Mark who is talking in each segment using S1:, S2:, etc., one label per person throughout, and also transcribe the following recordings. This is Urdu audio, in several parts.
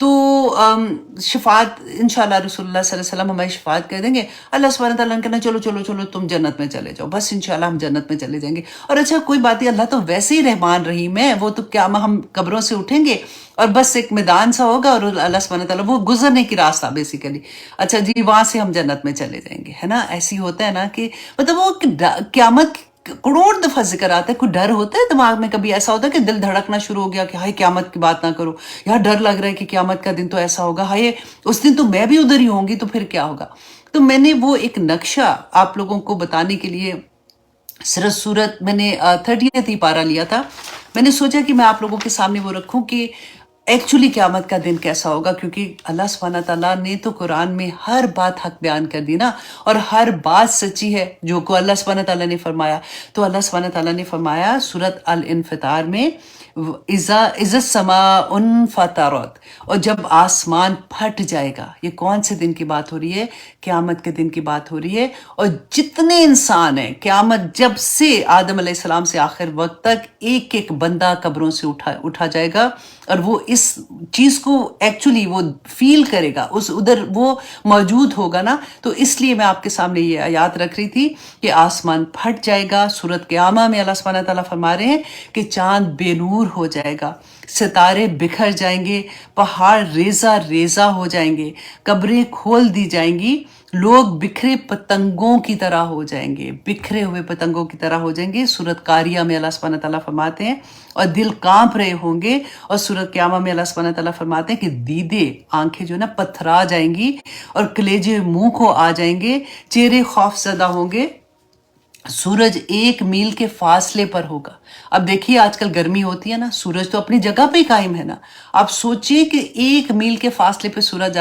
S1: تو شفاعت انشاءاللہ رسول اللہ صلی اللہ علیہ وسلم ہماری شفاعت کر دیں گے. اللہ سبحانہ تعالیٰ نے کہنا چلو چلو چلو تم جنت میں چلے جاؤ، بس انشاءاللہ ہم جنت میں چلے جائیں گے. اور اچھا کوئی بات نہیں، اللہ تو ویسے ہی رحمان رحیم ہے، وہ تو کیا ہم قبروں سے اٹھیں گے اور بس ایک میدان سا ہوگا اور اللہ سبحانہ تعالیٰ وہ گزرنے کی راستہ بیسیکلی، اچھا جی وہاں سے ہم جنت میں چلے جائیں گے، ہے نا. ایسی ہوتا ہے نا کہ مطلب وہ قیامت کروڑ دفعہ ذکر آتا ہے. کوئی ڈر ہوتا ہے دماغ میں؟ کبھی ایسا ہوتا ہے کہ دل دھڑکنا شروع ہو گیا کہ ہائے قیامت کی بات نہ کرو، یار ڈر لگ رہا ہے کہ قیامت کا دن تو ایسا ہوگا، ہائے اس دن تو میں بھی ادھر ہی ہوں گی تو پھر کیا ہوگا. تو میں نے وہ ایک نقشہ آپ لوگوں کو بتانے کے لیے صرف صورت میں نے 30th ہی پارہ لیا تھا. میں نے سوچا کہ میں آپ لوگوں کے سامنے وہ رکھوں کہ ایکچولی قیامت کا دن کیسا ہوگا، کیونکہ اللہ سبحانہ تعالیٰ نے تو قرآن میں ہر بات حق بیان کر دی نا، اور ہر بات سچی ہے جو کو اللہ سبحانہ تعالیٰ نے فرمایا. تو اللہ سبحانہ تعالیٰ نے فرمایا سورت الانفطار میں اذا السماء انفطرت، اور جب آسمان پھٹ جائے گا. یہ کون سے دن کی بات ہو رہی ہے؟ قیامت کے دن کی بات ہو رہی ہے. اور جتنے انسان ہیں قیامت جب سے آدم علیہ السلام سے آخر وقت تک ایک ایک بندہ قبروں سے اٹھا جائے گا، اور وہ اس چیز کو ایکچولی وہ فیل کرے گا، اس ادھر وہ موجود ہوگا نا. تو اس لیے میں آپ کے سامنے یہ آیات رکھ رہی تھی کہ آسمان پھٹ جائے گا. سورت قیامہ میں اللہ سبحانہ تعالیٰ فرما رہے ہیں کہ چاند بے نور ہو جائے گا، ستارے بکھر جائیں گے، پہاڑ ریزہ ریزہ ہو جائیں گے، قبریں کھول دی جائیں گی، لوگ بکھرے پتنگوں کی طرح ہو جائیں گے، بکھرے ہوئے پتنگوں کی طرح ہو جائیں گے. سورت قاریہ میں اللہ سبحانہ تعالیٰ فرماتے ہیں اور دل کانپ رہے ہوں گے. اور سورت قیامہ میں اللہ سبحانہ تعالیٰ فرماتے ہیں کہ دیدے آنکھیں جو ہے نا پتھرا جائیں گی، اور کلیجے منہ کو آ جائیں گے، چہرے خوف زدہ ہوں گے. سورج 1 میل کے فاصلے پر ہوگا. اب دیکھیے آج کل گرمی ہوتی ہے نا، سورج تو اپنی جگہ پہ ہی قائم ہے نا. آپ سوچئے کہ 1 میل کے فاصلے پہ سورج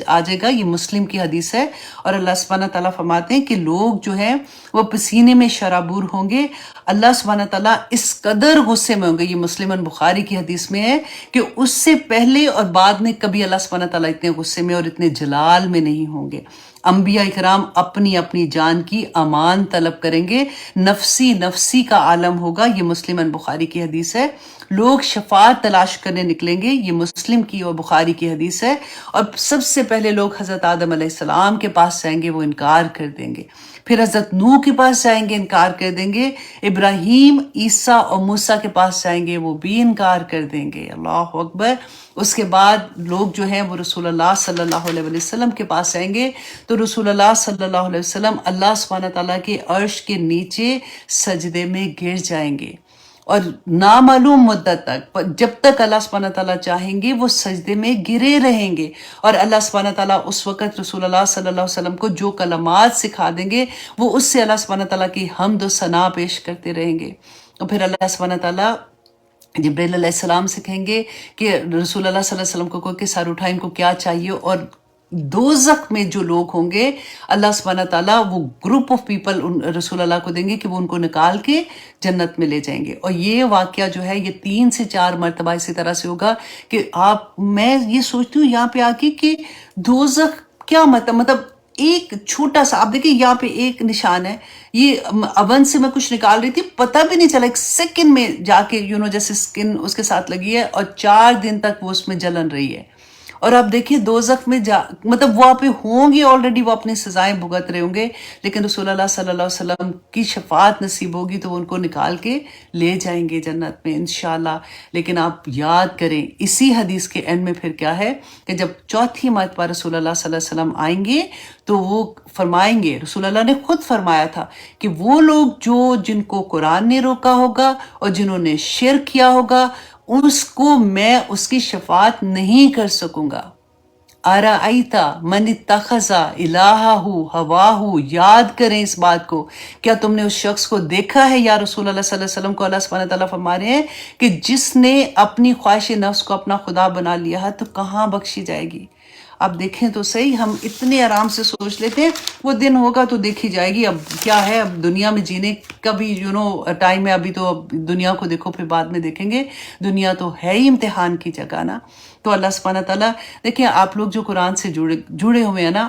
S1: آ جائے گا. یہ مسلم کی حدیث ہے. اور اللہ سبحانہ تعالیٰ فرماتے ہیں کہ لوگ جو ہیں وہ پسینے میں شرابور ہوں گے. اللہ سبحانہ تعالیٰ اس قدر غصے میں ہوں گے، یہ مسلم بخاری کی حدیث میں ہے، کہ اس سے پہلے اور بعد میں کبھی اللہ سبحانہ تعالیٰ اتنے غصے میں اور اتنے جلال میں نہیں ہوں گے. انبیاء کرام اپنی اپنی جان کی امان طلب کریں گے، نفسی نفسی کا عالم ہوگا. یہ مسلم بخاری کی حدیث ہے. لوگ شفاعت تلاش کرنے نکلیں گے. یہ مسلم کی اور بخاری کی حدیث ہے. اور سب سے پہلے لوگ حضرت آدم علیہ السلام کے پاس جائیں گے، وہ انکار کر دیں گے. پھر حضرت نوح کے پاس جائیں گے، انکار کر دیں گے. ابراہیم، عیسیٰ اور موسیٰ کے پاس جائیں گے، وہ بھی انکار کر دیں گے. اللہ اکبر. اس کے بعد لوگ جو ہیں وہ رسول اللہ صلی اللہ علیہ وسلم کے پاس جائیں گے. تو رسول اللہ صلی اللہ علیہ وسلم اللہ سبحانہ تعالیٰ کے عرش کے نیچے سجدے میں گر جائیں گے، اور نامعلوم مدت تک، جب تک اللہ سبحانہ تعالیٰ چاہیں گے وہ سجدے میں گرے رہیں گے. اور اللہ سبحانہ تعالیٰ اس وقت رسول اللہ صلی اللہ علیہ وسلم کو جو کلمات سکھا دیں گے وہ اس سے اللہ سبحانہ تعالیٰ کی حمد و ثنا پیش کرتے رہیں گے. اور پھر اللہ سبحانہ تعالیٰ جبریل علیہ السلام سے کہیں گے کہ رسول اللہ صلی اللہ علیہ وسلم کو کوئی کہ سر اٹھائے، ان کو کیا چاہیے. اور دوزخ میں جو لوگ ہوں گے اللہ سبحانہ تعالیٰ وہ گروپ آف پیپل رسول اللہ کو دیں گے کہ وہ ان کو نکال کے جنت میں لے جائیں گے. اور یہ واقعہ جو ہے یہ 3 سے 4 مرتبہ اسی طرح سے ہوگا کہ میں یہ سوچتی ہوں یہاں پہ آ کے کہ دوزخ کیا مطلب ایک چھوٹا سا، آپ دیکھیں یہاں پہ ایک نشان ہے، یہ اون سے میں کچھ نکال رہی تھی، پتہ بھی نہیں چلا، ایک سیکنڈ میں جا کے جیسے سکن اس کے ساتھ لگی ہے، اور 4 دن تک وہ اس میں جلن رہی ہے. اور آپ دیکھیے دوزخ میں مطلب وہاں پہ ہوں گے آلریڈی، وہ اپنی سزائیں بھگت رہے ہوں گے، لیکن رسول اللہ صلی اللہ علیہ وسلم کی شفاعت نصیب ہوگی تو وہ ان کو نکال کے لے جائیں گے جنت میں انشاءاللہ. لیکن آپ یاد کریں اسی حدیث کے اینڈ میں پھر کیا ہے کہ جب 4تھی مرتبہ رسول اللہ صلی اللہ علیہ وسلم آئیں گے تو وہ فرمائیں گے، رسول اللہ نے خود فرمایا تھا کہ وہ لوگ جن کو قرآن نے روکا ہوگا اور جنہوں نے شرک کیا ہوگا اس کو میں اس کی شفاعت نہیں کر سکوں گا. ارائیتا من اتخذ الہہ ہواہ، یاد کریں اس بات کو. کیا تم نے اس شخص کو دیکھا ہے یا رسول اللہ صلی اللہ علیہ وسلم کو اللہ سبحانہ تعالیٰ فرما رہے ہیں کہ جس نے اپنی خواہش نفس کو اپنا خدا بنا لیا ہے تو کہاں بخشی جائے گی. اب دیکھیں تو صحیح، ہم اتنے آرام سے سوچ لیتے ہیں وہ دن ہوگا تو دیکھی جائے گی. اب کیا ہے، اب دنیا میں جینے کا بھی ٹائم ہے. ابھی تو اب دنیا کو دیکھو پھر بعد میں دیکھیں گے. دنیا تو ہے ہی امتحان کی جگہ نا. تو اللہ سبحانہ تعالیٰ دیکھیں، آپ لوگ جو قرآن سے جڑے ہوئے ہیں نا،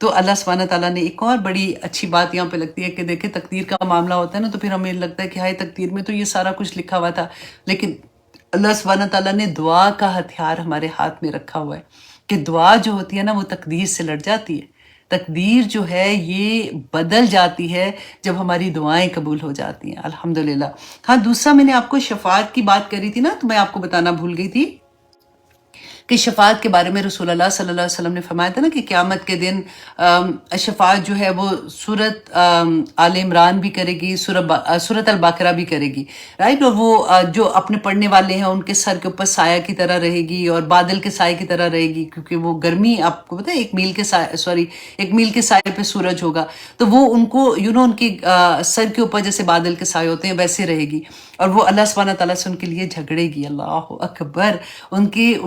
S1: تو اللہ سبحانہ تعالیٰ نے ایک اور بڑی اچھی بات یہاں پہ لگتی ہے کہ دیکھیں تقدیر کا معاملہ ہوتا ہے نا، تو پھر ہمیں لگتا ہے کہ ہائے تقدیر میں تو یہ سارا کچھ لکھا ہوا تھا، لیکن اللہ سبحانہ تعالیٰ نے دعا کا ہتھیار ہمارے ہاتھ میں رکھا ہوا ہے کہ دعا جو ہوتی ہے نا وہ تقدیر سے لڑ جاتی ہے، تقدیر جو ہے یہ بدل جاتی ہے جب ہماری دعائیں قبول ہو جاتی ہیں الحمدللہ۔ ہاں دوسرا میں نے آپ کو شفاعت کی بات کری تھی نا، تو میں آپ کو بتانا بھول گئی تھی کہ شفاعت کے بارے میں رسول اللہ صلی اللہ علیہ وسلم نے فرمایا تھا نا کہ قیامت کے دن شفاعت جو ہے وہ سورت آل عمران بھی کرے گی، سورت البقرہ بھی کرے گی، رائٹ؟ اور وہ جو اپنے پڑھنے والے ہیں ان کے سر کے اوپر سایہ کی طرح رہے گی اور بادل کے سائے کی طرح رہے گی، کیونکہ وہ گرمی آپ کو پتہ ہے ایک میل کے سائے پہ سورج ہوگا، تو وہ ان کو ان کی سر کے اوپر جیسے بادل کے سائے ہوتے ہیں ویسے رہے گی، اور وہ اللہ سبحانہ تعالیٰ سے ان کے لیے جھگڑے گی، اللہ اکبر، ان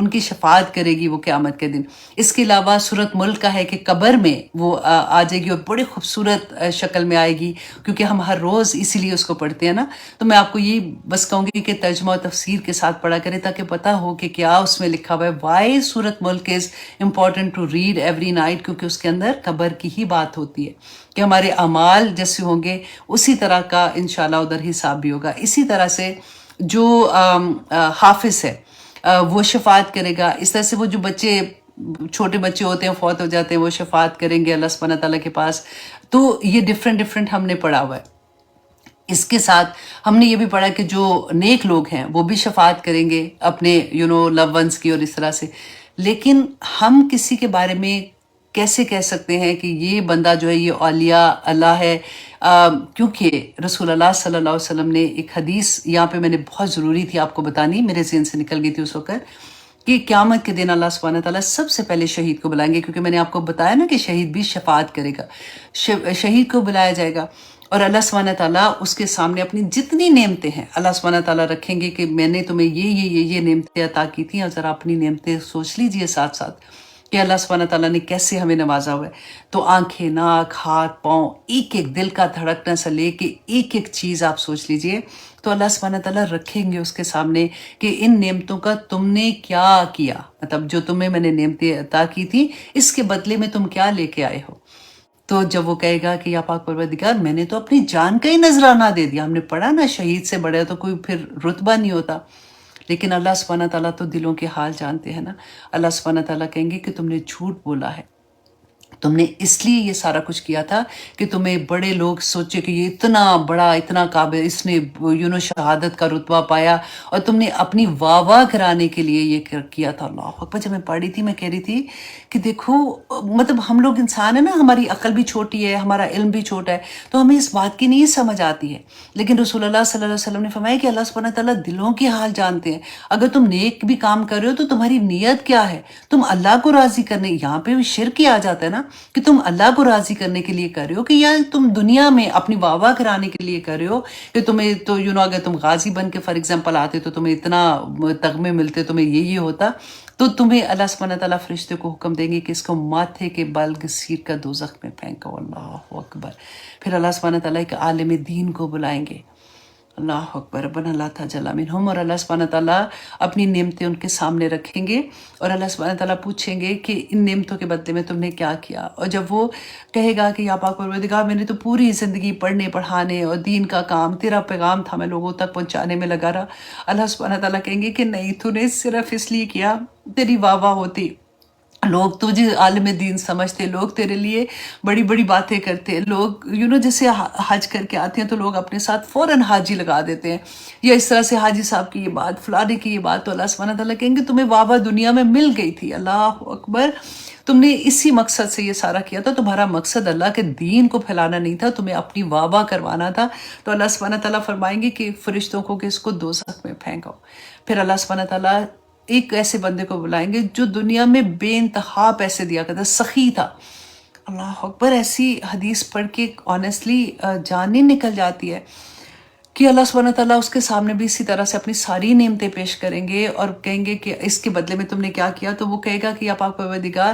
S1: کی شفاعت کرے گی وہ قیامت کے دن۔ اس کے علاوہ سورت ملک کا ہے کہ قبر میں وہ آ جائے گی اور بڑی خوبصورت شکل میں آئے گی، کیونکہ ہم ہر روز اسی لیے اس کو پڑھتے ہیں نا، تو میں آپ کو یہ بس کہوں گی کہ ترجمہ و تفسیر کے ساتھ پڑھا کریں تاکہ پتہ ہو کہ کیا اس میں لکھا ہوا ہے۔ Why Surah Mulk is important to read every night, کیونکہ اس کے اندر قبر کی ہی بات ہوتی ہے کہ ہمارے اعمال جیسے ہوں گے اسی طرح کا انشاءاللہ ادھر حساب بھی ہوگا۔ اسی طرح سے جو حافظ ہے وہ شفاعت کرے گا، اس طرح سے وہ جو چھوٹے بچے ہوتے ہیں فوت ہو جاتے ہیں وہ شفاعت کریں گے اللہ سبحانہ تعالیٰ کے پاس۔ تو یہ ڈفرینٹ ہم نے پڑھا ہوا ہے۔ اس کے ساتھ ہم نے یہ بھی پڑھا کہ جو نیک لوگ ہیں وہ بھی شفاعت کریں گے اپنے لو ونس کی اور اس طرح سے، لیکن ہم کسی کے بارے میں کیسے کہہ سکتے ہیں کہ یہ بندہ جو ہے یہ اولیاء اللہ ہے؟ کیونکہ رسول اللہ صلی اللہ علیہ وسلم نے ایک حدیث یہاں پہ میں نے بہت ضروری تھی آپ کو بتانی، میرے ذہن سے نکل گئی تھی اس وقت، کہ قیامت کے دن اللہ سبحانہ تعالیٰ سب سے پہلے شہید کو بلائیں گے، کیونکہ میں نے آپ کو بتایا نا کہ شہید بھی شفاعت کرے گا، شہید کو بلایا جائے گا اور اللہ سبحانہ تعالیٰ اس کے سامنے اپنی جتنی نعمتیں ہیں اللہ سبحانہ تعالیٰ رکھیں گے کہ میں نے تمہیں یہ نعمتیں عطا کی تھیں، اور ذرا اپنی نعمتیں سوچ لیجئے ساتھ ساتھ کہ اللہ سبحانہ تعالیٰ نے کیسے ہمیں نوازا ہوا ہے۔ تو آنکھیں، ناک، ہاتھ، پاؤں، ایک دل کا دھڑکنا سے لے کے ایک چیز آپ سوچ لیجئے، تو اللہ سبحانہ تعالیٰ رکھیں گے اس کے سامنے کہ ان نعمتوں کا تم نے کیا کیا، مطلب جو تمہیں میں نے نعمتیں عطا کی تھی اس کے بدلے میں تم کیا لے کے آئے ہو۔ تو جب وہ کہے گا کہ یا پاک پروردگار میں نے تو اپنی جان کا ہی نذرانہ دے دیا، ہم نے پڑھا نا شہید سے بڑے تو کوئی پھر رتبہ نہیں ہوتا، لیکن اللہ سبحانہ تعالیٰ تو دلوں کے حال جانتے ہیں نا۔ اللہ سبحانہ تعالیٰ کہیں گے کہ تم نے جھوٹ بولا ہے، تم نے اس لیے یہ سارا کچھ کیا تھا کہ تمہیں بڑے لوگ سوچے کہ یہ اتنا بڑا، اتنا قابل، اس نے شہادت کا رتبہ پایا، اور تم نے اپنی واہ کرانے کے لیے یہ کیا تھا۔ اللہ اکبر، جب میں پڑھی تھی میں کہہ رہی تھی کہ دیکھو مطلب ہم لوگ انسان ہیں نا، ہماری عقل بھی چھوٹی ہے، ہمارا علم بھی چھوٹا ہے، تو ہمیں اس بات کی نہیں سمجھ آتی ہے، لیکن رسول اللہ صلی اللہ علیہ وسلم نے فرمایا کہ اللہ سبحانہ تعالیٰ دلوں کے حال جانتے ہیں۔ اگر تم نیک بھی کام کر رہے ہو تو تمہاری نیت کیا ہے، تم اللہ کو راضی کرنے، یہاں پہ بھی شرک ہی آ جاتا ہے نا، کہ تم اللہ کو راضی کرنے کے لیے کر رہے ہو کہ یا تم دنیا میں اپنی واہ کرانے کے لیے کر رہے ہو، کہ تمہیں تو اگر تم غازی بن کے فار ایگزامپل آتے تو تمہیں اتنا تغمے ملتے، تمہیں یہ ہوتا، تو تمہیں اللہ سبحانہ تعالیٰ فرشتے کو حکم دیں گے کہ اس کو ماتھے کے بل گھسیٹ کر دوزخ میں پھینکو۔ اللہ اکبر۔ پھر اللہ سبحانہ تعالیٰ ایک عالم دین کو بلائیں گے، اللہ اکبر، ربنا لا تجعل منہم، اور اللہ سبحانہ تعالیٰ اپنی نعمتیں ان کے سامنے رکھیں گے اور اللہ سبحانہ تعالیٰ پوچھیں گے کہ ان نعمتوں کے بدلے میں تم نے کیا کیا، اور جب وہ کہے گا کہ یا پاک پروردگار میں نے تو پوری زندگی پڑھنے پڑھانے اور دین کا کام، تیرا پیغام تھا میں لوگوں تک پہنچانے میں لگا رہا، اللہ سبحانہ تعالیٰ کہیں گے کہ نہیں، تو نے صرف اس لیے کیا، تیری واہ ہوتی، لوگ تجھے عالم دین سمجھتے، لوگ تیرے لیے بڑی بڑی باتیں کرتے، لوگ جیسے حج کر کے آتے ہیں تو لوگ اپنے ساتھ فوراً حاجی لگا دیتے ہیں، یا اس طرح سے حاجی صاحب کی یہ بات، فلانے کی یہ بات، تو اللہ سبحانہ تعالیٰ کہیں گے تمہیں واہ دنیا میں مل گئی تھی، اللہ اکبر، تم نے اسی مقصد سے یہ سارا کیا تھا، تمہارا مقصد اللہ کے دین کو پھیلانا نہیں تھا، تمہیں اپنی واہ کروانا تھا، تو اللہ سبحانہ تعالیٰ فرمائیں گے کہ فرشتوں کو کہ اس کو دوزخ میں پھینکو۔ پھر اللہ سبحانہ تعالیٰ ایک ایسے بندے کو بلائیں گے جو دنیا میں بے انتہا پیسے دیا کرتا، سخی تھا، اللہ اکبر، ایسی حدیث پڑھ کے آنیسٹلی جان ہی نکل جاتی ہے کہ اللہ سبحانہ تعالیٰ اس کے سامنے بھی اسی طرح سے اپنی ساری نعمتیں پیش کریں گے اور کہیں گے کہ اس کے بدلے میں تم نے کیا کیا، تو وہ کہے گا کہ یا پاک پروردگار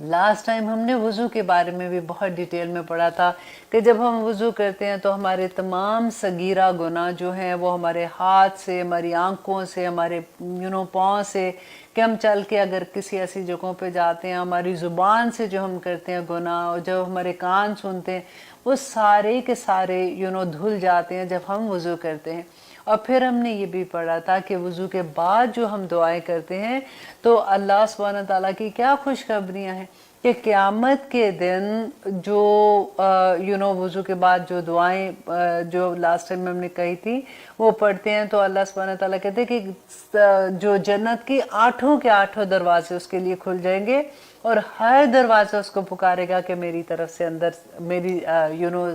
S2: لاسٹ ٹائم ہم نے وضو کے بارے میں بھی بہت ڈیٹیل میں پڑھا تھا کہ جب ہم وضو کرتے ہیں تو ہمارے تمام صغیرہ گناہ جو ہیں وہ ہمارے ہاتھ سے، ہماری آنکھوں سے، ہمارے پاؤں سے، کہ ہم چل کے اگر کسی ایسی جگہوں پہ جاتے ہیں، ہماری زبان سے جو ہم کرتے ہیں گناہ، اور جو ہمارے کان سنتے ہیں، وہ سارے کے سارے دھل جاتے ہیں جب ہم وضو کرتے ہیں۔ اور پھر ہم نے یہ بھی پڑھا تھا کہ وضو کے بعد جو ہم دعائیں کرتے ہیں تو اللہ سبحانہ تعالیٰ کی کیا خوشخبریاں ہیں کہ قیامت کے دن جو وضو کے بعد جو دعائیں جو لاسٹ ٹائم ہم نے کہی تھی وہ پڑھتے ہیں تو اللہ سبحانہ تعالیٰ کہتے ہیں کہ جو جنت کی 8 کے 8 دروازے اس کے لیے کھل جائیں گے، اور ہر دروازہ اس کو پکارے گا کہ میری طرف سے اندر، میری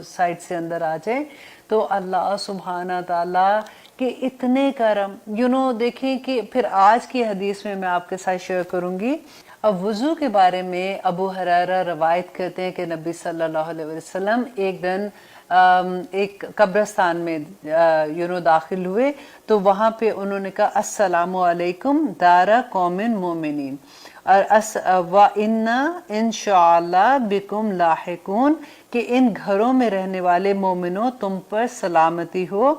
S2: سائڈ سے اندر آ جائیں۔ تو اللہ سبحانہ تعالیٰ کہ اتنے کرم دیکھیں کہ پھر آج کی حدیث میں آپ کے ساتھ شیئر کروں گی۔ اب وضو کے بارے میں ابو ہریرہ روایت کرتے ہیں کہ نبی صلی اللہ علیہ وسلم ایک دن ایک قبرستان میں داخل ہوئے تو وہاں پہ انہوں نے کہا السلام علیکم دار قوم مومنین وَإِنَّا إِنشَاءَاللَّهِ بِكُمْ لاحقون، کہ ان گھروں میں رہنے والے مومنوں تم پر سلامتی ہو،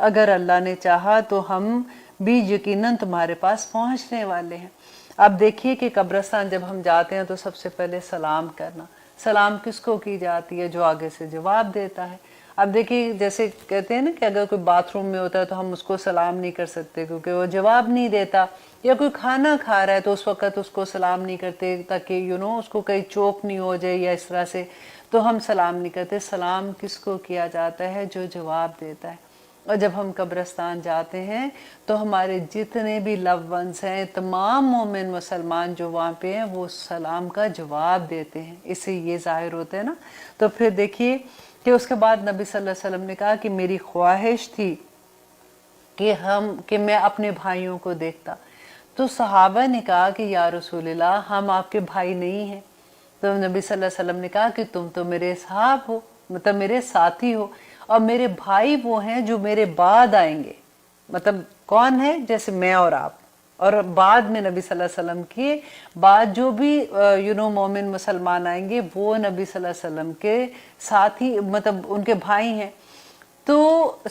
S2: اگر اللہ نے چاہا تو ہم بھی یقیناً تمہارے پاس پہنچنے والے ہیں۔ اب دیکھیے کہ قبرستان جب ہم جاتے ہیں تو سب سے پہلے سلام کرنا، سلام کس کو کی جاتی ہے؟ جو آگے سے جواب دیتا ہے۔ اب دیکھیے جیسے کہتے ہیں نا کہ اگر کوئی باتھ روم میں ہوتا ہے تو ہم اس کو سلام نہیں کر سکتے کیونکہ وہ جواب نہیں دیتا، یا کوئی کھانا کھا رہا ہے تو اس وقت اس کو سلام نہیں کرتے تاکہ اس کو کہیں چوک نہیں ہو جائے یا اس طرح سے، تو ہم سلام نہیں کرتے۔ سلام کس کو کیا جاتا ہے؟ جو جواب دیتا ہے۔ اور جب ہم قبرستان جاتے ہیں تو ہمارے جتنے بھی لو ونس ہیں، تمام مومن مسلمان جو وہاں پہ ہیں وہ سلام کا جواب دیتے ہیں، اس سے یہ ظاہر ہوتا ہے نا۔ تو پھر دیکھیے کہ اس کے بعد نبی صلی اللہ علیہ وسلم نے کہا کہ میری خواہش تھی کہ میں اپنے بھائیوں کو دیکھتا، تو صحابہ نے کہا کہ یا رسول اللہ ہم آپ کے بھائی نہیں ہیں۔ تو نبی صلی اللہ علیہ وسلم نے کہا کہ تم تو میرے صحاب ہو، مطلب میرے ساتھی ہو، اور میرے بھائی وہ ہیں جو میرے بعد آئیں گے۔ مطلب کون ہے؟ جیسے میں اور آپ، اور بعد میں نبی صلی اللہ علیہ وسلم کے بعد جو بھی مومن مسلمان آئیں گے وہ نبی صلی اللہ علیہ وسلم کے ساتھی، مطلب ان کے بھائی ہیں۔ تو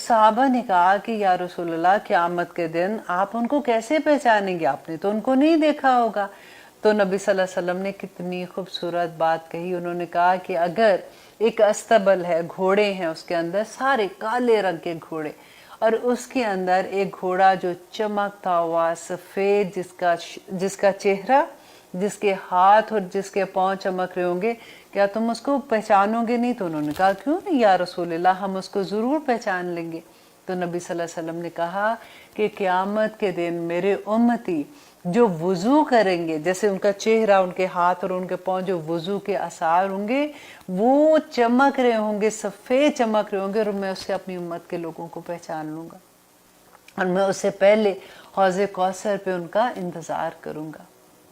S2: صحابہ نے کہا کہ یا رسول اللہ قیامت کے دن آپ ان کو کیسے پہچانیں گے؟ آپ نے تو ان کو نہیں دیکھا ہوگا۔ تو نبی صلی اللہ علیہ وسلم نے کتنی خوبصورت بات کہی، انہوں نے کہا کہ اگر ایک استبل ہے، گھوڑے ہیں اس کے اندر، سارے کالے رنگ کے گھوڑے، اور اس کے اندر ایک گھوڑا جو چمکتا ہوا سفید، جس کا چہرہ، جس کے ہاتھ اور جس کے پاؤں چمک رہے ہوں گے، کیا تم اس کو پہچانو گے نہیں؟ تو انہوں نے کہا کیوں نہیں یا رسول اللہ، ہم اس کو ضرور پہچان لیں گے۔ تو نبی صلی اللہ علیہ وسلم نے کہا کہ قیامت کے دن میرے امتی جو وضو کریں گے، جیسے ان کا چہرہ، ان کے ہاتھ اور ان کے پاؤں جو وضو کے آثار ہوں گے وہ چمک رہے ہوں گے، سفید چمک رہے ہوں گے، اور میں اس سے اپنی امت کے لوگوں کو پہچان لوں گا، اور میں اس سے پہلے حوض کوثر پہ ان کا انتظار کروں گا۔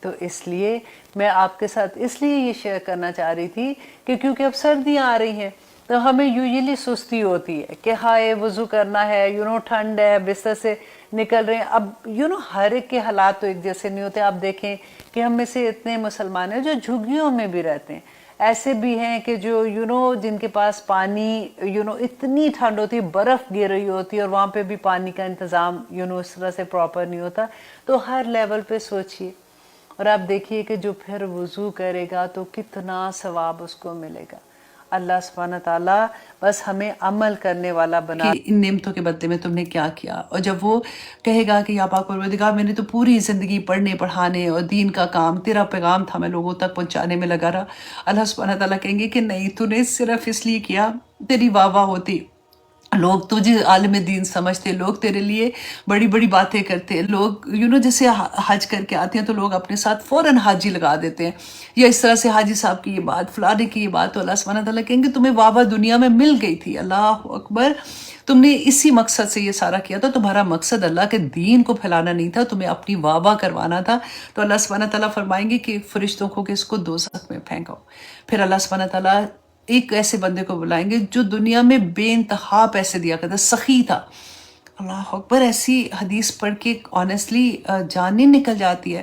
S2: تو اس لیے میں آپ کے ساتھ اس لیے یہ شیئر کرنا چاہ رہی تھی کہ کیونکہ اب سردیاں آ رہی ہیں تو ہمیں یوزلی سستی ہوتی ہے کہ ہائے وضو کرنا ہے، ٹھنڈ ہے، بستر سے نکل رہے ہیں۔ اب ہر ایک کے حالات تو ایک جیسے نہیں ہوتے۔ آپ دیکھیں کہ ہم میں سے اتنے مسلمان ہیں جو جھگیوں میں بھی رہتے ہیں، ایسے بھی ہیں کہ جو جن کے پاس پانی اتنی ٹھنڈ ہوتی ہے، برف گر رہی ہوتی ہے، اور وہاں پہ بھی پانی کا انتظام اس طرح سے پراپر نہیں ہوتا۔ تو ہر لیول پہ سوچئے، اور آپ دیکھیے کہ جو پھر وضو کرے گا تو کتنا ثواب اس کو ملے گا۔ اللہ سبحانہ تعالیٰ بس ہمیں عمل کرنے والا بنا
S1: کہ ان نعمتوں کے بدلے میں تم نے کیا کیا۔ اور جب وہ کہے گا کہ یا پاک پروردگار میں نے تو پوری زندگی پڑھنے پڑھانے اور دین کا کام، تیرا پیغام تھا، میں لوگوں تک پہنچانے میں لگا رہا، اللہ سبحانہ تعالیٰ کہیں گے کہ نہیں، تو نے صرف اس لیے کیا، تیری واہ واہ ہوتی، لوگ تجھے عالم دین سمجھتے، لوگ تیرے لیے بڑی بڑی باتیں کرتے، لوگ جیسے حج کر کے آتے ہیں تو لوگ اپنے ساتھ فوراً حاجی لگا دیتے ہیں، یا اس طرح سے حاجی صاحب کی یہ بات، فلانے کی یہ بات، تو اللہ سبحانہ تعالیٰ کہیں گے تمہیں واہ واہ دنیا میں مل گئی تھی، اللہ اکبر، تم نے اسی مقصد سے یہ سارا کیا تھا، تمہارا مقصد اللہ کے دین کو پھیلانا نہیں تھا، تمہیں اپنی واہ واہ کروانا تھا۔ تو اللہ سبحانہ تعالیٰ فرمائیں گے کہ فرشتوں کو کہ اس کو دوزخ میں پھینکو۔ پھر اللہ سبحانہ تعالیٰ ایک ایسے بندے کو بلائیں گے جو دنیا میں بے انتہا پیسے دیا کرتا، سخی تھا۔ اللہ اکبر، ایسی حدیث پڑھ کے آنیسٹلی جان نہیں نکل جاتی ہے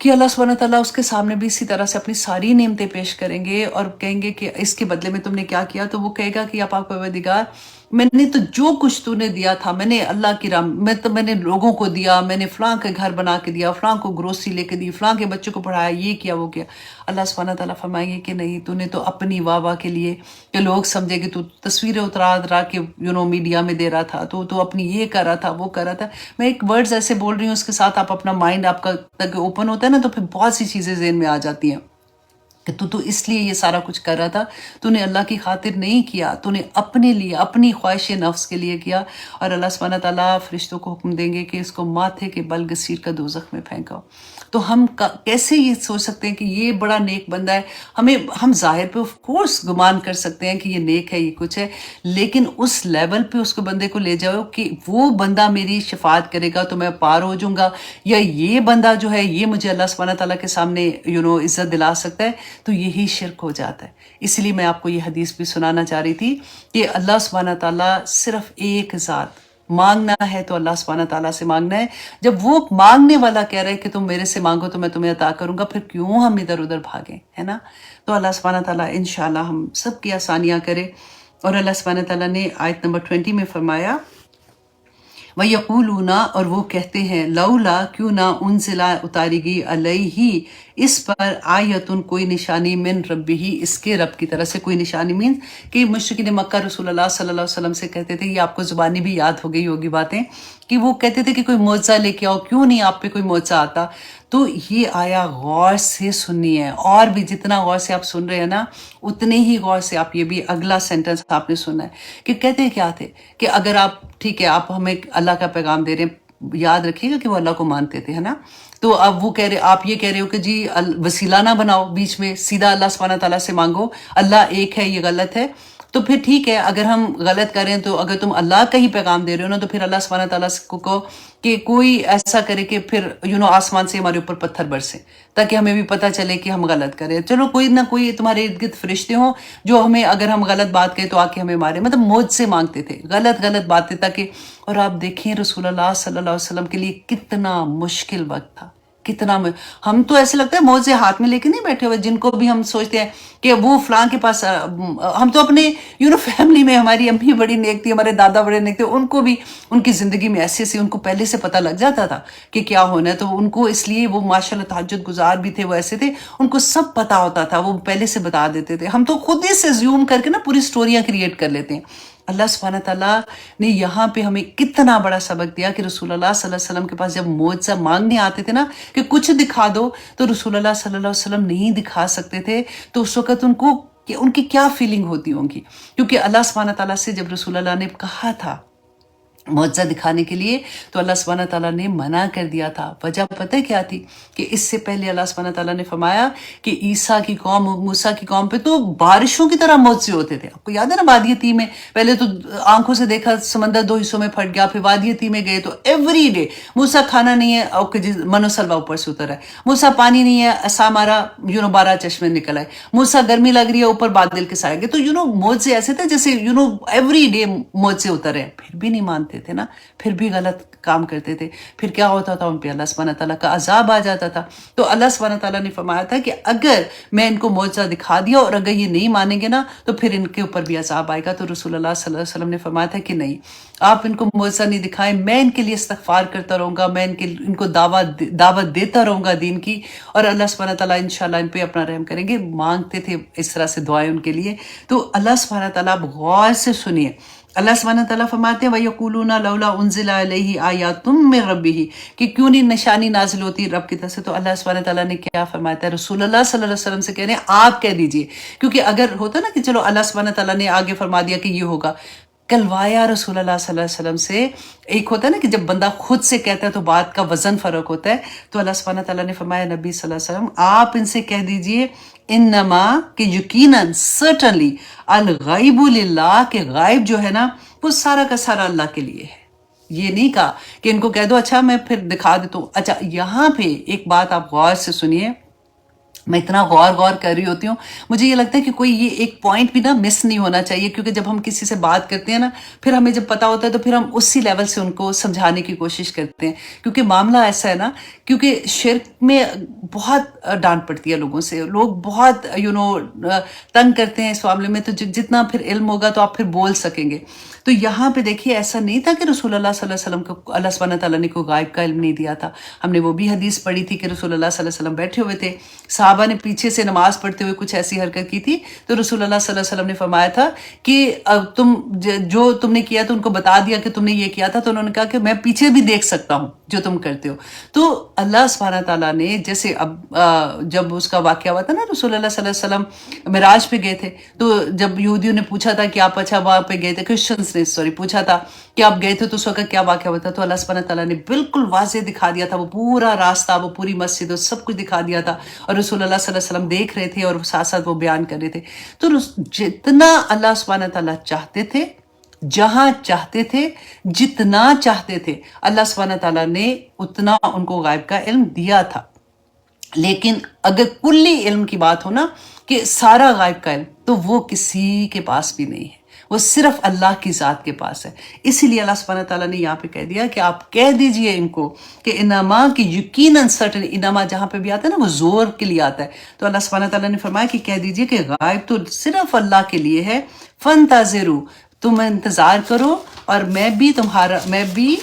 S1: کہ اللہ سبحانہ تعالیٰ اس کے سامنے بھی اسی طرح سے اپنی ساری نعمتیں پیش کریں گے اور کہیں گے کہ اس کے بدلے میں تم نے کیا کیا. تو وہ کہے گا کہ یا پاک پروردگار میں نے تو جو کچھ تو نے دیا تھا میں نے اللہ کی راہ میں نے لوگوں کو دیا, میں نے فلاں کے گھر بنا کے دیا, فلاں کو گروسری لے کے دی, فلاں کے بچوں کو پڑھایا, یہ کیا وہ کیا. اللہ سبحانہ تعالیٰ فرمائیں گے کہ نہیں, تو نے تو اپنی واہ واہ کے لیے کہ لوگ سمجھے کہ تو تصویریں اترا کے میڈیا میں دے رہا تھا, تو اپنی یہ کر رہا تھا وہ کر رہا تھا. میں ایک ورڈز ایسے بول رہی ہوں اس کے ساتھ آپ اپنا مائنڈ آپ کا تک اوپن ہوتا ہے نا, تو پھر بہت سی چیزیں ذہن میں آ جاتی ہیں کہ تو اس لیے یہ سارا کچھ کر رہا تھا, تو نے اللہ کی خاطر نہیں کیا, تو نے اپنے لیے اپنی خواہش نفس کے لیے کیا. اور اللہ سبحانہ تعالیٰ فرشتوں کو حکم دیں گے کہ اس کو ماتھے کے بل گسیٹ کا دوزخ میں پھینکاؤ. تو ہم کیسے یہ سوچ سکتے ہیں کہ یہ بڑا نیک بندہ ہے. ہم ظاہر پہ آف کورس گمان کر سکتے ہیں کہ یہ نیک ہے, یہ کچھ ہے, لیکن اس لیول پہ اس کو بندے کو لے جاؤ کہ وہ بندہ میری شفاعت کرے گا تو میں پار ہو جاؤں گا, یا یہ بندہ جو ہے یہ مجھے اللہ سبحانہ تعالیٰ کے سامنے عزت دلا سکتا ہے, تو یہی شرک ہو جاتا ہے. اس لیے میں آپ کو یہ حدیث بھی سنانا چاہ رہی تھی کہ اللہ سبحانہ تعالیٰ صرف ایک ذات, مانگنا ہے تو اللہ سبحانہ تعالیٰ سے مانگنا ہے. جب وہ مانگنے والا کہہ رہا ہے کہ تم میرے سے مانگو تو میں تمہیں عطا کروں گا, پھر کیوں ہم ادھر ادھر بھاگیں, ہے نا. تو اللہ سبحانہ تعالیٰ انشاءاللہ ہم سب کی آسانیاں کرے. اور اللہ سبحانہ تعالیٰ نے آیت نمبر 20 میں فرمایا وَيَقُولُونَ, اور وہ کہتے ہیں لولا کیوں نہ انزل اتاری گئی علیہ اس پر آیتن کوئی نشانی من ربہ, اس کے رب کی طرف سے کوئی نشانی. مینس کہ مشرکین مکہ رسول اللہ صلی اللہ علیہ وسلم سے کہتے تھے, یہ آپ کو زبانی بھی یاد ہو گئی ہوگی باتیں, کہ وہ کہتے تھے کہ کوئی معجزہ لے کے آؤ, کیوں نہیں آپ پہ کوئی معجزہ آتا. تو یہ آیا غور سے سننی ہے, اور بھی جتنا غور سے آپ سن رہے ہیں نا اتنے ہی غور سے آپ یہ بھی اگلا سینٹنس آپ نے سننا ہے کہ کہتے کیا تھے کہ اگر آپ ٹھیک ہے آپ ہمیں اللہ کا پیغام دے رہے ہیں, یاد رکھیے گا کہ وہ اللہ کو مانتے تھے, ہے نا. تو اب وہ کہہ رہے, آپ یہ کہہ رہے ہو کہ جی وسیلہ نہ بناؤ بیچ میں, سیدھا اللہ سبحانہ تعالیٰ سے مانگو, اللہ ایک ہے, یہ غلط ہے. تو پھر ٹھیک ہے اگر ہم غلط کریں تو اگر تم اللہ کا ہی پیغام دے رہے ہو نا, تو پھر اللہ سبحانہ تعالیٰ کو کہو کہ کوئی ایسا کرے کہ پھر آسمان سے ہمارے اوپر پتھر برسے تاکہ ہمیں بھی پتہ چلے کہ ہم غلط کریں. چلو کوئی نہ کوئی تمہارے ارد گرد فرشتے ہوں جو ہمیں اگر ہم غلط بات کریں تو آ کے ہمیں مارے. مطلب موج سے مانگتے تھے غلط باتیں تاکہ. اور آپ دیکھیں رسول اللہ صلی اللہ علیہ وسلم کے لیے کتنا مشکل وقت تھا, کتنا ہم تو ایسے لگتا ہے موزے ہاتھ میں لے کے نہیں بیٹھے ہوئے, جن کو بھی ہم سوچتے ہیں کہ وہ فلاں کے پاس, ہم تو اپنے فیملی میں ہماری امی بڑی نیک تھی, ہمارے دادا بڑے نیک تھے, ان کو بھی ان کی زندگی میں ایسے ان کو پہلے سے پتہ لگ جاتا تھا کہ کیا ہونا ہے. تو ان کو اس لیے وہ ماشاءاللہ تہجد گزار بھی تھے, وہ ایسے تھے, ان کو سب پتہ ہوتا تھا, وہ پہلے سے بتا دیتے تھے. ہم تو خود ہی سے زیوم کر کے نا پوری سٹوریاں کریٹ کر لیتے ہیں. اللہ سبحانہ تعالیٰ نے یہاں پہ ہمیں کتنا بڑا سبق دیا کہ رسول اللہ صلی اللہ علیہ وسلم کے پاس جب معجزہ مانگنے آتے تھے نا کہ کچھ دکھا دو, تو رسول اللہ صلی اللہ علیہ وسلم نہیں دکھا سکتے تھے. تو اس وقت ان کی کیا فیلنگ ہوتی ہوں گی, کیونکہ اللہ سبحانہ تعالیٰ سے جب رسول اللہ نے کہا تھا معجزہ دکھانے کے لیے تو اللہ سبحانہ تعالیٰ نے منع کر دیا تھا. وجہ پتہ کیا تھی کہ اس سے پہلے اللہ سبحانہ تعالیٰ نے فرمایا کہ عیسیٰ کی قوم, موسیٰ کی قوم پہ تو بارشوں کی طرح معجزے ہوتے تھے. آپ کو یاد ہے نا وادی تی میں پہلے تو آنکھوں سے دیکھا سمندر 2 حصوں میں پھٹ گیا, پھر وادی تی میں گئے تو ایوری ڈے موسیٰ کھانا نہیں ہے, اوکے جی منو سلوا اوپر سے اتر ہے, موسیٰ پانی نہیں ہے, ایسا ہمارا 12 چشمے نکل آئے, موسیٰ گرمی لگ رہی ہے اوپر بادل کے سائے گئے. تو معجزے ایسے تھے جیسے ایوری ڈے معجزے اتر ہیں. پھر بھی نہیں مانتے تھے نا, پھر بھی غلط کام کرتے تھے. پھر کیا ہوتا تھا, ان پہ اللہ سبحانہ تعالیٰ کا عذاب آ جاتا تھا. تو اللہ سبحانہ تعالیٰ نے فرمایا تھا کہ اگر میں ان کو معجزہ دکھا دیا اور اگر یہ نہیں مانیں گے نا تو پھر ان کے اوپر بھی عذاب آئے گا. تو رسول اللہ صلی اللہ علیہ وسلم نے فرمایا تھا کہ نہیں, آپ ان کو معجزہ نہیں دکھائیں, میں ان کے لیے استغفار کرتا رہوں گا, میں ان کو دعوت دیتا رہوں گا دین کی, اور اللہ سبحانہ تعالیٰ انشاءاللہ ان پہ اپنا رحم کریں گے. مانگتے تھے اس طرح سے دعائیں ان کے لیے. تو اللہ سبحانہ تعالیٰ آپ غور سے سنیے, اللہ سبحانہ تعالیٰ فرماتے ہیں وَيَقُولُونَ لَوْلَا أُنزِلَ عَلَيْهِ آيَاتٌ مِّن رَبِّهِ, کہ کیوں نہیں نشانی نازل ہوتی رب کی طرف سے. تو اللہ سبحانہ تعالیٰ نے کیا فرمایا ہے, رسول اللہ صلی اللہ علیہ وسلم سے کہہ رہے ہیں آپ کہہ دیجئے, کیونکہ اگر ہوتا نا کہ چلو اللہ سبحانہ تعالیٰ نے آگے فرما دیا کہ یہ ہوگا, کلوایا رسول اللہ صلی اللہ علیہ وسلم سے. ایک ہوتا ہے نا کہ جب بندہ خود سے کہتا ہے تو بات کا وزن فرق ہوتا ہے. تو اللہ سبحانہ تعالیٰ نے فرمایا نبی صلی اللہ علیہ وسلم آپ ان سے کہہ دیجئے انما, کہ یقیناً certainly الغیب للہ, کہ غائب جو ہے نا وہ سارا کا سارا اللہ کے لیے ہے. یہ نہیں کہا کہ ان کو کہہ دو اچھا میں پھر دکھا دیتا ہوں. اچھا یہاں پہ ایک بات آپ غور سے سنیے, میں اتنا غور کر رہی ہوتی ہوں، مجھے یہ لگتا ہے کہ کوئی یہ ایک پوائنٹ بھی نا مس نہیں ہونا چاہیے، کیونکہ جب ہم کسی سے بات کرتے ہیں نا، پھر ہمیں جب پتا ہوتا ہے تو پھر ہم اسی لیول سے ان کو سمجھانے کی کوشش کرتے ہیں، کیونکہ معاملہ ایسا ہے نا، کیونکہ شرک میں بہت ڈانٹ پڑتی ہے لوگوں سے، لوگ بہت تنگ کرتے ہیں اس معاملے میں، تو جتنا پھر علم ہوگا تو آپ پھر بول سکیں گے۔ تو یہاں پہ دیکھیے ایسا نہیں تھا کہ رسول اللہ صلی اللہ علیہ وسلم کو اللہ سبحانہ تعالیٰ نے کوئی غائب کا علم نہیں دیا تھا۔ ہم نے وہ بھی حدیث پڑھی تھی کہ رسول اللہ صلی اللہ علیہ وسلم بیٹھے ہوئے تھے، صحابہ نے پیچھے سے نماز پڑھتے ہوئے کچھ ایسی حرکت کی تھی، تو رسول اللہ صلی اللہ علیہ وسلم نے فرمایا تھا کہ جو تم نے کیا تو ان کو بتا دیا کہ تم نے یہ کیا تھا، تو انہوں نے کہا کہ میں پیچھے بھی دیکھ سکتا ہوں جو تم کرتے ہو۔ تو اللہ سبحانہ تعالیٰ نے جیسے جب اس کا واقعہ ہوا تھا نا، رسول اللہ صلی اللہ علیہ وسلم معراج پہ گئے تھے، تو جب یہودیوں نے پوچھا تھا کہ آپ اچھا وہاں پہ گئے تھے، کرسچنس نے پوچھا تھا کہ آپ گئے تھے تو اس وقت کیا واقعہ ہوا تھا، تو اللہ سبحانہ تعالیٰ نے بالکل واضح دکھا دیا تھا، وہ پورا راستہ، وہ پوری مسجد، وہ سب کچھ دکھا دیا تھا، اور رسول اللہ صلی اللہ علیہ وسلم دیکھ رہے تھے اور ساتھ ساتھ وہ بیان کر رہے تھے۔ تو جتنا اللہ سبحانہ تعالیٰ چاہتے تھے، جہاں چاہتے تھے، جتنا چاہتے تھے، اللہ سبحانہ تعالیٰ نے اتنا ان کو غائب کا علم دیا تھا۔ لیکن اگر کلی علم کی بات ہو نا، کہ سارا غائب کا علم، تو وہ کسی کے پاس بھی نہیں ہے، وہ صرف اللہ کی ذات کے پاس ہے۔ اسی لیے اللہ سبحانہ تعالیٰ نے یہاں پہ کہہ دیا کہ آپ کہہ دیجئے ان کو کہ انما کی یقیناً سرٹن، انما جہاں پہ بھی آتا ہے نا وہ زور کے لیے آتا ہے، تو اللہ سبحانہ تعالیٰ نے فرمایا کہ کہہ دیجئے کہ غائب تو صرف اللہ کے لیے ہے، فانتظروا، تم انتظار کرو، اور میں بھی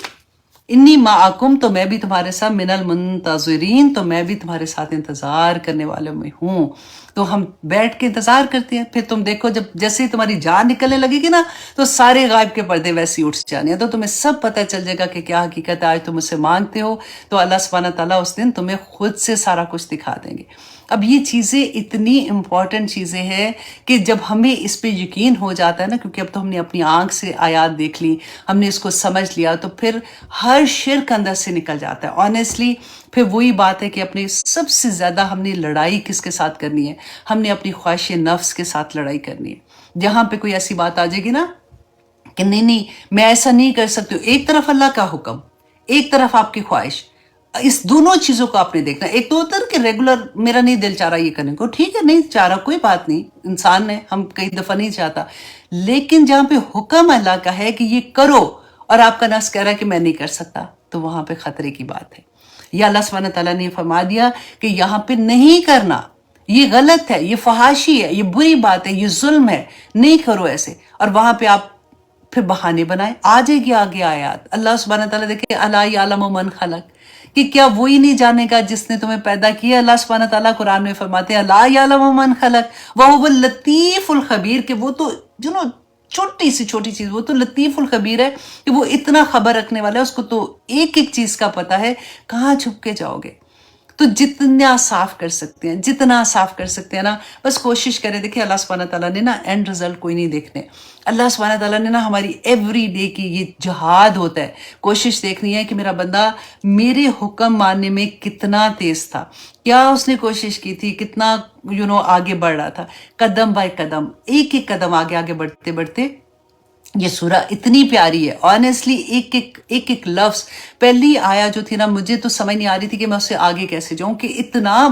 S1: انی معکم، تو میں بھی تمہارے ساتھ، من المنتظرین، تو میں بھی تمہارے ساتھ انتظار کرنے والوں میں ہوں۔ تو ہم بیٹھ کے انتظار کرتے ہیں، پھر تم دیکھو جب جیسے ہی تمہاری جان نکلنے لگے گی نا، تو سارے غائب کے پردے ویسے ہی اٹھ جانے ہیں، تو تمہیں سب پتہ چل جائے گا کہ کیا حقیقت ہے۔ آج تم اسے مانگتے ہو تو اللہ سبحانہ تعالیٰ اس دن تمہیں خود سے سارا کچھ دکھا دیں گے۔ اب یہ چیزیں اتنی امپورٹنٹ چیزیں ہیں کہ جب ہمیں اس پہ یقین ہو جاتا ہے نا، کیونکہ اب تو ہم نے اپنی آنکھ سے آیات دیکھ لی، ہم نے اس کو سمجھ لیا، تو پھر ہر شرک اندر سے نکل جاتا ہے۔ آنیسٹلی پھر وہی بات ہے کہ اپنے سب سے زیادہ ہم نے لڑائی کس کے ساتھ کرنی ہے؟ ہم نے اپنی خواہش نفس کے ساتھ لڑائی کرنی ہے۔ جہاں پہ کوئی ایسی بات آ جائے گی نا کہ نہیں میں ایسا نہیں کر سکتی ہوں، ایک طرف اللہ کا حکم، ایک طرف آپ کی خواہش، اس دونوں چیزوں کو آپ نے دیکھنا۔ ایک تو ہوتا ہے کہ ریگولر میرا نہیں دل چاہ رہا یہ کرنے کو، ٹھیک ہے نہیں چاہ رہا، کوئی بات نہیں، انسان ہے، ہم کئی دفعہ نہیں چاہتا، لیکن جہاں پہ حکم اللہ کا ہے کہ یہ کرو اور آپ کا نفس کہہ رہا ہے کہ میں نہیں کر سکتا، تو وہاں پہ خطرے کی بات ہے۔ یا اللہ سبحانہ تعالیٰ نے فرما دیا کہ یہاں پہ نہیں کرنا، یہ غلط ہے، یہ فحاشی ہے، یہ بری بات ہے، یہ ظلم ہے، نہیں کرو ایسے، اور وہاں پہ آپ پھر بہانے بنائیں۔ آ جائے گی آگے آیات، اللہ سبحانہ تعالیٰ دیکھیں الا یعلم من خلق، کہ کیا وہی نہیں جانے گا جس نے تمہیں پیدا کیا۔ اللہ سبحانہ تعالیٰ قرآن میں فرماتے ہیں الا یعلم من خلق وہو اللطیف الخبیر، کہ وہ تو چھوٹی سی چھوٹی چیز، وہ تو لطیف الخبیر ہے، کہ وہ اتنا خبر رکھنے والا ہے، اس کو تو ایک ایک چیز کا پتہ ہے، کہاں چھپ کے جاؤ گے۔ تو جتنا صاف کر سکتے ہیں، جتنا صاف کر سکتے ہیں نا، بس کوشش کریں۔ دیکھیں اللہ سبحانہ تعالیٰ نے نا اینڈ رزلٹ کوئی نہیں دیکھنے، اللہ سبحانہ تعالیٰ نے نا ہماری ایوری ڈے کی یہ جہاد ہوتا ہے، کوشش دیکھنی ہے کہ میرا بندہ میرے حکم ماننے میں کتنا تیز تھا، کیا اس نے کوشش کی تھی، کتنا آگے بڑھ رہا تھا، قدم بائی قدم، ایک ایک قدم آگے آگے بڑھتے بڑھتے۔ یہ سورہ اتنی پیاری ہے، آنیسٹلی ایک ایک لفظ، پہلی آیا جو تھی نا مجھے تو سمجھ نہیں آ رہی تھی کہ میں اس سے آگے کیسے جاؤں، کہ اتنا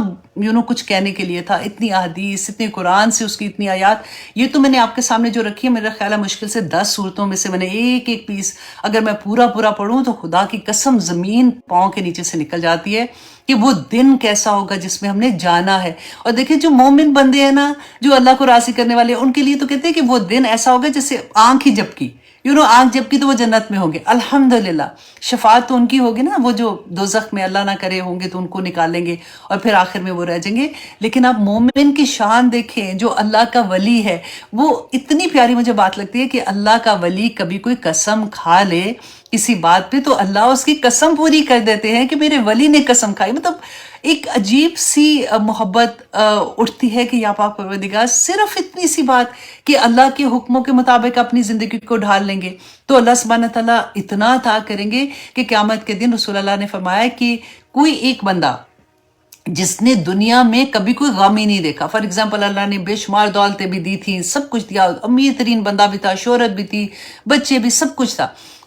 S1: کچھ کہنے کے لیے تھا، اتنی احادیث، اتنے قرآن سے اس کی اتنی آیات۔ یہ تو میں نے آپ کے سامنے جو رکھی ہے، میرا خیال ہے مشکل سے 10 صورتوں میں سے میں نے ایک ایک پیس اگر میں پورا پڑھوں تو خدا کی قسم زمین پاؤں کے نیچے سے نکل جاتی ہے کہ وہ دن کیسا ہوگا جس میں ہم نے جانا ہے۔ اور دیکھیں جو مومن بندے ہیں نا، جو اللہ کو راضی کرنے والے ہیں، ان کے لیے تو کہتے ہیں کہ وہ دن ایسا ہوگا جیسے آنکھ ہی جھپکی، آنکھ جھپکی تو وہ جنت میں ہوں گے، الحمدللہ۔ شفاعت تو ان کی ہوگی نا، وہ جو دوزخ میں اللہ نہ کرے ہوں گے تو ان کو نکالیں گے اور پھر آخر میں وہ رہ جائیں گے۔ لیکن آپ مومن کی شان دیکھیں، جو اللہ کا ولی ہے، وہ اتنی پیاری مجھے بات لگتی ہے کہ اللہ کا ولی کبھی کوئی قسم کھا لے کسی بات پہ تو اللہ اس کی قسم پوری کر دیتے ہیں کہ میرے ولی نے قسم کھائی۔ مطلب ایک عجیب سی محبت اٹھتی ہے کہ یا پاک پروردگار صرف اتنی سی بات کہ اللہ کے حکموں کے مطابق اپنی زندگی کو ڈھال لیں گے تو اللہ سبحانہ تعالیٰ اتنا عطا کریں گے کہ قیامت کے دن رسول اللہ نے فرمایا کہ کوئی ایک بندہ جس نے دنیا میں کبھی کوئی غم ہی نہیں دیکھا، فار ایگزامپل اللہ نے بے شمار دولتیں بھی دی تھیں، سب کچھ دیا، امیر ترین بندہ بھی تھا، شہرت بھی تھی، بچے بھی، سب کچھ تھا،